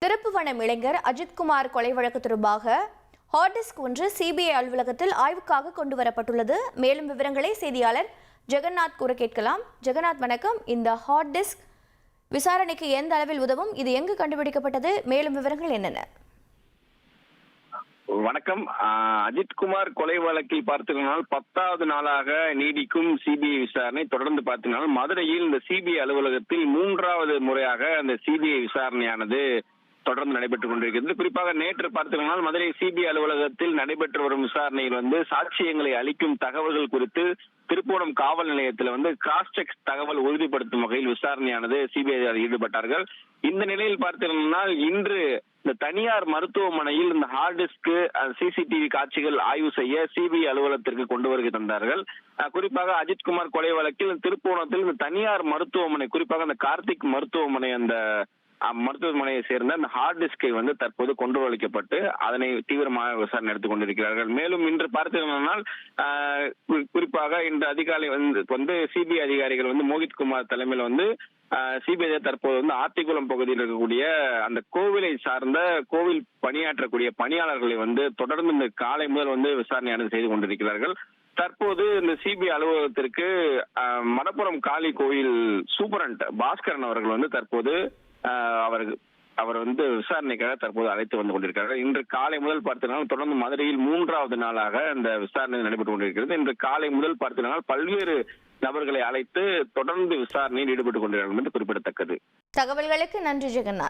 திருப்புவனம் இளைஞர் அஜித்குமார் கொலை வழக்கு தொடர்பாக ஹார்ட் டிஸ்க் ஒன்று சிபிஐ அலுவலகத்தில் ஆய்வுக்காக கொண்டு வரப்பட்டுள்ளது. மேலும் விவரங்களை செய்தியாளர் ஜெகநாத் கூற கேட்கலாம். ஜெகநாத் வணக்கம். இந்த ஹார்ட் டிஸ்க் விசாரணைக்கு எந்த அளவில் உதவும்? இது எங்கு கண்டுபிடிக்கப்பட்டது? மேலும் விவரங்கள் என்னென்ன? வணக்கம். அஜித்குமார் கொலை வழக்கில் பார்த்தீங்கன்னா 10வது நாளாக நீடிக்கும் சிபிஐ விசாரணை. தொடர்ந்து பார்த்தீங்கன்னா மதுரையில் இந்த சிபிஐ அலுவலகத்தில் 3வது முறையாக அந்த சிபிஐ விசாரணையானது தொடர்ந்து நடைபெற்றுக் கொண்டிருக்கிறது. குறிப்பாக நேற்று பார்த்தீங்கன்னா மதுரை சிபிஐ அலுவலகத்தில் நடைபெற்று வரும் விசாரணையில் சாட்சியங்களை அளிக்கும் தகவல்கள் குறித்து திருப்புவனம் காவல் நிலையத்தில் கிராஸ் செக் தகவல் உறுதிப்படுத்தும் வகையில் விசாரணையானது சிபிஐ ஈடுபட்டார்கள். இந்த நிலையில் பார்த்தீங்கன்னா இன்று இந்த தனியார் மருத்துவமனையில் இந்த ஹார்ட் டிஸ்க் சிசிடிவி காட்சிகள் ஆய்வு செய்ய சிபிஐ அலுவலகத்திற்கு கொண்டு வருகை தந்தார்கள். குறிப்பாக அஜித்குமார் கொலை வழக்கில் திருப்புவனத்தில் இந்த தனியார் மருத்துவமனை, குறிப்பாக அந்த கார்த்திக் மருத்துவமனை, அந்த மருத்துவமனையை சேர்ந்த அந்த ஹார்ட் டிஸ்கை தற்போது கொண்டு வரப்பட்டு அதனை தீவிரமாக விசாரணை எடுத்துக் கொண்டிருக்கிறார்கள். மேலும் இன்று பார்த்தீங்கன்னா குறிப்பாக இன்று அதிகாலை சிபிஐ அதிகாரிகள் மோகித்குமார் தலைமையில் சிபிஐ தற்போது ஆத்திக்குளம் பகுதியில் இருக்கக்கூடிய அந்த கோவிலை சார்ந்த கோவில் பணியாற்றக்கூடிய பணியாளர்களை தொடர்ந்து இந்த காலை முதல் விசாரணையானது செய்து கொண்டிருக்கிறார்கள். தற்போது இந்த சிபிஐ அலுவலகத்திற்கு மடப்புறம் காளி கோயில் சூப்பரண்ட் பாஸ்கரன் அவர்கள் தற்போது அவர் விசாரணைக்காக தற்போது அழைத்து வந்து கொண்டிருக்கிறார்கள். இன்று காலை முதல் பார்த்தீங்கன்னா தொடர்ந்து மதுரையில் 3வது நாளாக இந்த விசாரணை நடைபெற்றுக் கொண்டிருக்கிறது. இன்று காலை முதல் பார்த்தீங்கன்னா பல்வேறு நபர்களை அழைத்து தொடர்ந்து விசாரணையில் ஈடுபட்டுக் கொண்டிருக்கிறார்கள் என்று குறிப்பிடத்தக்கது. தகவல்களுக்கு நன்றி ஜெகநாத்.